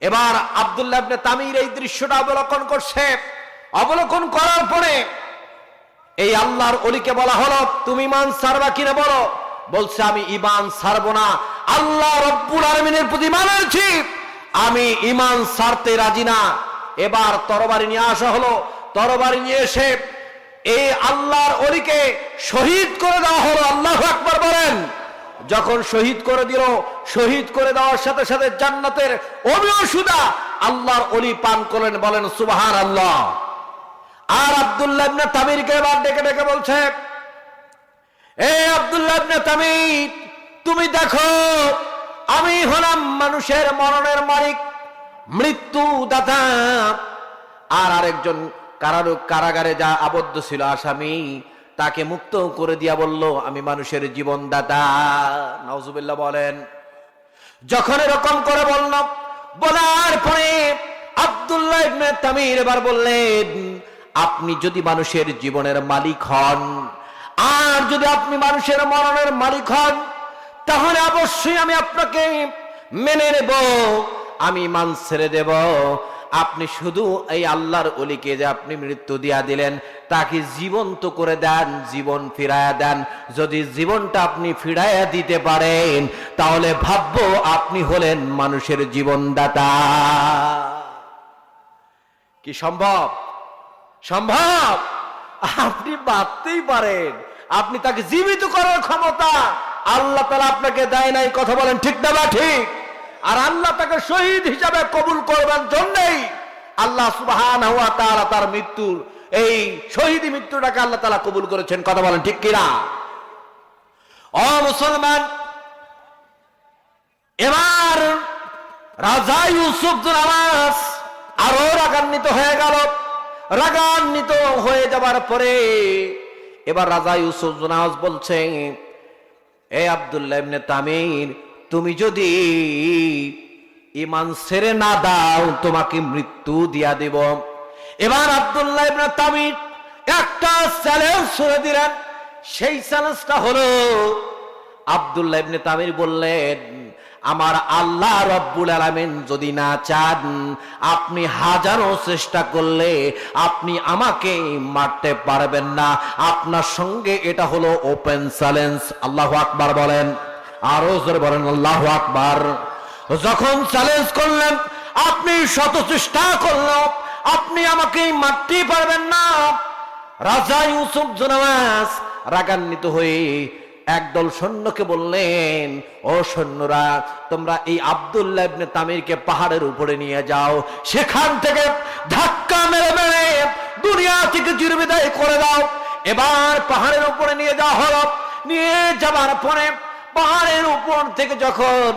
এবার আব্দুল্লাহ ইবনে তামির এই দৃশ্যটা অবলোকন করছে। অবলোকন করার পরে এই আল্লাহর ওলিকে বলা হলো, তুমি ঈমান ছাড়বা কিনা বলো। বলছে, আমি ঈমান ছাড়বো না, আল্লাহ রব্বুল আলামিনের প্রতি ঈমান আনছি, আমি ঈমান ছাড়তে রাজি না। এবার তরবারি নিয়ে আসা হলো। তরবারি নিয়ে এসে এই আল্লাহর ওলিকে শহীদ করে দেওয়া হলো। আল্লাহু আকবার বলেন। যখন শহীদ করে দিল, শহীদ করে দেওয়ার সাথে সাথে জান্নাতের অমীয় সুধা আল্লাহর ওলি পান করলেন। বলেন সুবহানাল্লাহ। আর আব্দুল্লাহ ইবনে তামিরকে এবার ডেকে ডেকে বলছে, এ আব্দুল্লাহ ইবনে তামির, তুমি দেখো, আমি হলাম মানুষের মরণের মালিক, মৃত্যু দাতা। আর আরেকজন কারাগারে যা আবদ্ধ ছিল আসামি, তাকে মুক্ত করে দিয়া বলল, আমি মানুষের জীবন দাতা। নাউজুবিল্লাহ বলেন। যখন এরকম করে বলল, বলার পরে আব্দুল্লাহ ইবনে তামির এবার বললেন, আপনি যদি মানুষের জীবনের মালিক হন, আর যদি আপনি মানুষের মরণের মালিক হন, তাহলে অবশ্যই আমি আপনাকে মেনে নেব, আমি ঈমান ছেড়ে দেব। আপনি শুধু এই আল্লাহর ওলিকে যে আপনি মৃত্যু দিয়া দিলেন, তাকে জীবন্ত করে দেন, জীবন ফিরায়া দেন। যদি জীবনটা আপনি ফিরাইয়া দিতে পারেন, তাহলে ভাববো আপনি হলেন মানুষের জীবনদাতা। কি সম্ভব? সম্ভব? আপনি ভাবতেই পারেন, আপনি তাকে জীবিত করার ক্ষমতা আল্লাহ তাআলা আপনাকে দেয় নাই। কথা বলেন ঠিক না বা ঠিক? আর আল্লাহ তাকে শহীদ হিসাবে কবুল করবার জন্যই আল্লাহ সুবহানাহু ওয়া তাআলা তার মৃত্যুর এই শহীদ মৃত্যুটাকে আল্লাহ তাআলা কবুল করেছেন। কথা বলেন ঠিক কিনা? ও মুসলমান, এবার রাজা ইউসুফ জুনাওয়াস আরো রাগান্বিত হয়ে গেল। রাগান্বিত হয়ে যাবার পরে এবার রাজা ইউসুফ জুনাওয়াস বলছে, এ আব্দুল্লাহ ইবনে তামির, তুমি যদি ঈমান ছেড়ে না দাও, তোমাকে মৃত্যু দিয়া দেব। এবার আব্দুল্লাহ ইবনে তামির একটা চ্যালেঞ্জ ছুড়ে দিলেন। সেই চ্যালেঞ্জটা হলো, আব্দুল্লাহ ইবনে তামির বললেন, আমার আল্লাহ রব্বুল আলামিন যদি না চান, আপনি হাজারো চেষ্টা করলে আপনি আমাকে মারতে পারবেন না। আপনার সঙ্গে এটা হলো ওপেন চ্যালেঞ্জ। আল্লাহু আকবার বলেন। আরো জোরে বলেন আল্লাহু আকবার। যখন চ্যালেঞ্জ করলেন, আপনি শত চেষ্টা করলেও আপনি আমাকে মারতে পারবেন না। রাজা ইউসুফ জুনাওয়াস রাগান্বিত হয়ে একদল সৈন্যকে বললেন, ও সৈন্যরা, তোমরা এই আব্দুল্লাহ ইবনে তামিরকে পাহাড়ের উপরে নিয়ে যাও, সেখান থেকে ধাক্কা মেরে মেরে দুনিয়া থেকে চিরবিদায় করে দাও। এবার পাহাড়ের উপরে নিয়ে যাওয়া হলো। নিয়ে যাবার পরে পাহাড়ের উপর থেকে যখন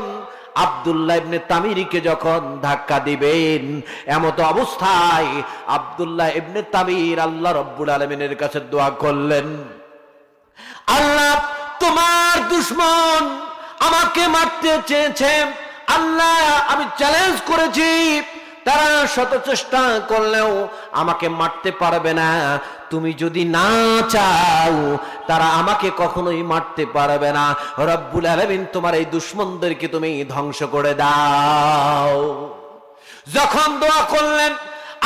আব্দুল্লাহ ইবনে তামিরকে যখন ধাক্কা দিবেন, এমত অবস্থায় আব্দুল্লাহ ইবনে তামির আল্লাহ রব্বুল আলামিনের কাছে দোয়া করলেন, আল্লাহ, তোমার দুশমন আমাকে মারতে চেয়েছে, আল্লাহ আমি চ্যালেঞ্জ করেছি, তারা শত চেষ্টা করলেও আমাকে মারতে পারবে না। তুমি যদি না চাও তারা আমাকে কখনোই মারতে পারবে না। রব্বুল আলামিন তোমার এই দুশমনদেরকে তুমি ধ্বংস করে দাও। যখন দোয়া করলেন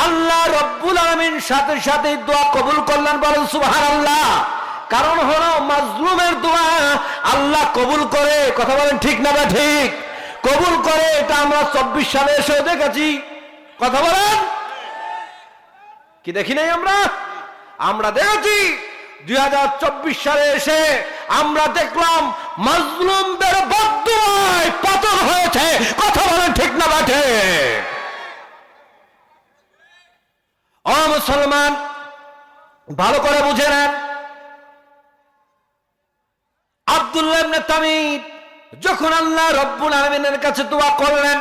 আল্লাহ রব্বুল আলামিন সাথে সাথে দোয়া কবুল করলেন, বলেন সুবহানাল্লাহ। কারণ হলো মাজলুমের দোয়া আল্লাহ কবুল করে, কথা বলেন ঠিক না বা ঠিক? কবুল করে, এটা আমরা 24 সালে এসে দেখেছি। কথা বলেন, কি দেখি নাই আমরা দেখেছি 2024 সালে এসে আমরা দেখলাম মাজলুমদের বদদুয়ায় পতন হয়েছে। কথা বলেন ঠিক না বা ঠিক? ও মুসলমান, ভালো করে বুঝে নেন, আব্দুল্লাহ ইবনে তামির যখন আল্লাহ রব্বুল আলামিনের কাছে দোয়া করলেন,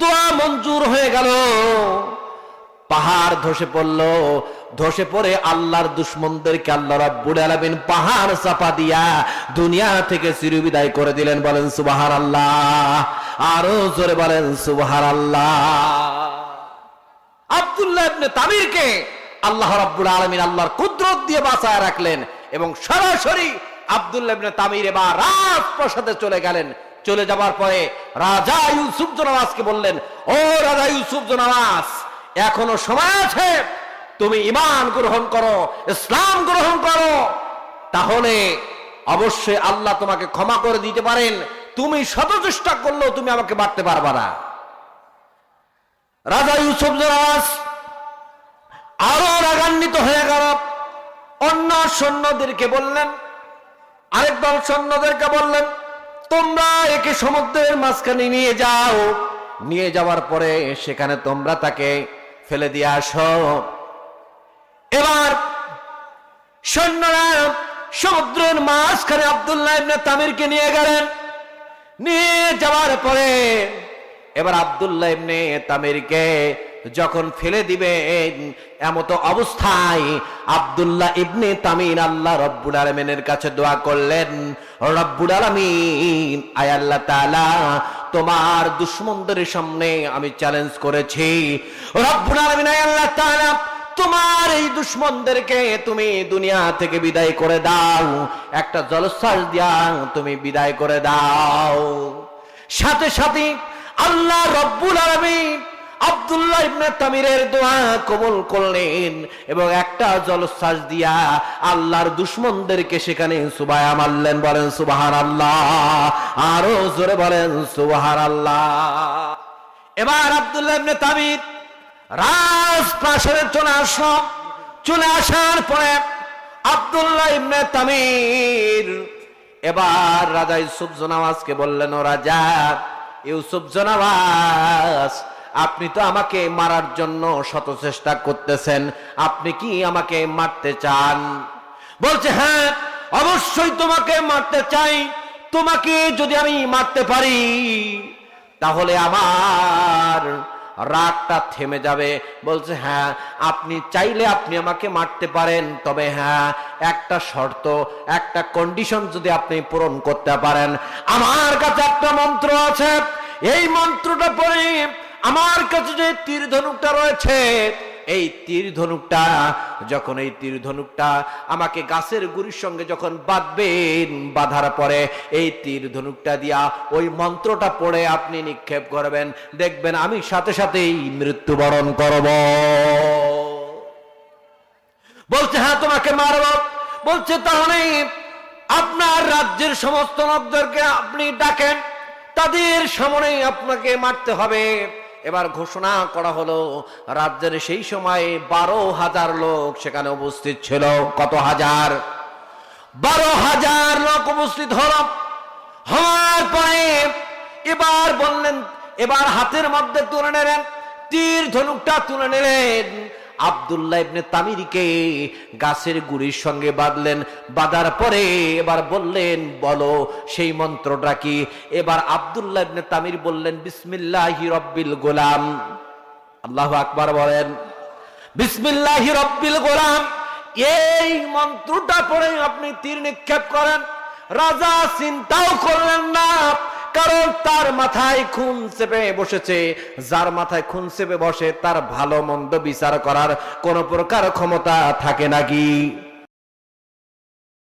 দোয়া মঞ্জুর হয়ে গেল। পাহাড় ধসে পড়ল, ধসে পড়ে আল্লাহর দুশমনদেরকে আল্লাহ রাব্বুল আলামিন পাহাড় চাপা দিয়া দুনিয়া থেকে চিরবিদায় করে দিলেন। বলেন সুবহানাল্লাহ, আরো জোরে বলেন সুবহানাল্লাহ। আব্দুল্লাহ ইবনে তামিরকে আল্লাহ রাব্বুল আলামিন আল্লাহর কুদরত দিয়ে বাঁচায় রাখলেন এবং সরাসরি আব্দুল্লাহ ইবনে তামির এবার রাজপ্রাসাদে চলে গেলেন। চলে যাবার পরে রাজা ইউসুফ জোনাওয়াজকে বললেন, ও রাজা ইউসুফ জোনাওয়াজ, এখনো সময় আছে, তুমি ঈমান গ্রহণ করো, ইসলাম গ্রহণ করো, তাহলে অবশ্যই আল্লাহ তোমাকে ক্ষমা করে দিতে পারেন। তুমি শত চেষ্টা করলেও তুমি আমাকে মারতে পারবা না। রাজা ইউসুফ জোনাওয়াজ আরো রাগান্বিত হয়ে গেল। অন্য সৈন্যদেরকে বললেন, আরেক দল সৈন্যদেরকে বললেন, তোমরা একে সমুদ্রের মাঝখানে নিয়ে যাও, নিয়ে যাওয়ার পরে সেখানে তোমরা তাকে ফেলে দিয়ে আসো। এবার সৈন্যরা সমুদ্রের মাঝখানে আব্দুল্লাহ ইবনে তামিরকে নিয়ে গেলেন। নিয়ে যাওয়ার পরে এবার আব্দুল্লাহ ইবনে তামিরকে যখন ফেলে দিবে এমত অবস্থায় আব্দুল্লাহ ইবনে তামির আল্লাহ রব্বুল আলামিনের কাছে দোয়া করলেন, রব্বুল আলামিন, আয় আল্লাহ তাআলা, তোমার দুশমনদের সামনে আমি চ্যালেঞ্জ করেছি। রব্বুল আলামিন, আয় আল্লাহ তাআলা, তোমার এই দুশমনদেরকে তুমি দুনিয়া থেকে বিদায় করে দাও, একটা জলোচ্ছ্বাস দিয়া তুমি বিদায় করে দাও। সাথে সাথে আল্লাহ রব্বুল আলামিন আব্দুল্লাহ ইবনে তামিরের দোয়া কবুল করলেন এবং একটা জলোচ্ছ্বাস দিয়া আল্লাহর দুশমনদেরকে সেখানে সুবায়া মারলেন। বলেন সুবহানাল্লাহ, আরো জোরে বলেন সুবহানাল্লাহ। এবার আব্দুল্লাহ ইবনে তামির রাজপ্রাসাদে চলে আসলো। চলে আসার পরে আব্দুল্লাহ ইবনে তামির এবার রাজা ইউসুফ জোনাওয়াজকে বললেন, ও রাজা ইউসুফ জোনাওয়াজ, আপনি তো আমাকে মারার জন্য শত চেষ্টা করতেছেন, আপনি কি আমাকে মারতে চান? বলছে, হ্যাঁ, অবশ্যই তোমাকে মারতে চাই। তোমাকে যদি আমি মারতে পারি তাহলে আমার রাগটা থেমে যাবে। বলছে, হ্যাঁ, আপনি চাইলে আপনি আমাকে মারতে পারেন, তবে হ্যাঁ, একটা শর্ত, একটা কন্ডিশন যদি আপনি পূরণ করতে পারেন। আমার কাছে একটা মন্ত্র আছে, এই মন্ত্রটা পড়ে আমার কাছে যে তীর ধনুকটা রয়েছে, এই তীর ধনুকটা যখন এই তীর ধনুকটা আমাকে গাছের গুড়ির সঙ্গে যখন বাঁধবেন, বাঁধার পরে এই তীর ধনুকটা দিয়া ওই মন্ত্রটা পড়ে আপনি নিক্ষেপ করবেন, দেখবেন আমি সাথে সাথেই মৃত্যুবরণ করব। বলছে, হ্যাঁ, তোমাকে মারব। বলছে, তাহলে আপনার রাজ্যের সমস্ত লোকদেরকে আপনি ডাকেন, তাদের সামনেই আপনাকে মারতে হবে। এবার ঘোষণা করা হলো, রাজ্যের সেই সময় 12,000 লোক সেখানে উপস্থিত ছিল। কত হাজার? 12,000 লোক উপস্থিত হল। হওয়ার পরে এবার বললেন, এবার হাতের মধ্যে তুলে নিলেন, তীর ধনুকটা তুলে নিলেন, আব্দুল্লাহ ইবনে তামিরকে গাছের গুড়ির সঙ্গে বাঁধলেন। বাঁধার পরে এবার বললেন, বলো সেই মন্ত্রটা কি? এবার আব্দুল্লাহ ইবনে তামির বললেন, বিসমিল্লাহি রব্বিল গোলাম। আল্লাহু আকবার বলেন, বিসমিল্লাহি রব্বিল গোলাম। এই মন্ত্রটা পড়ে আপনি তীর নিক্ষেপ করেন। রাজা চিন্তাও করলেন না, কারণ তার মাথায় খুন চেপে বসেছে। যার মাথায় খুন চেপে বসে তার ভালো মন্দ বিচার করার কোন প্রকার ক্ষমতা থাকে নাকি?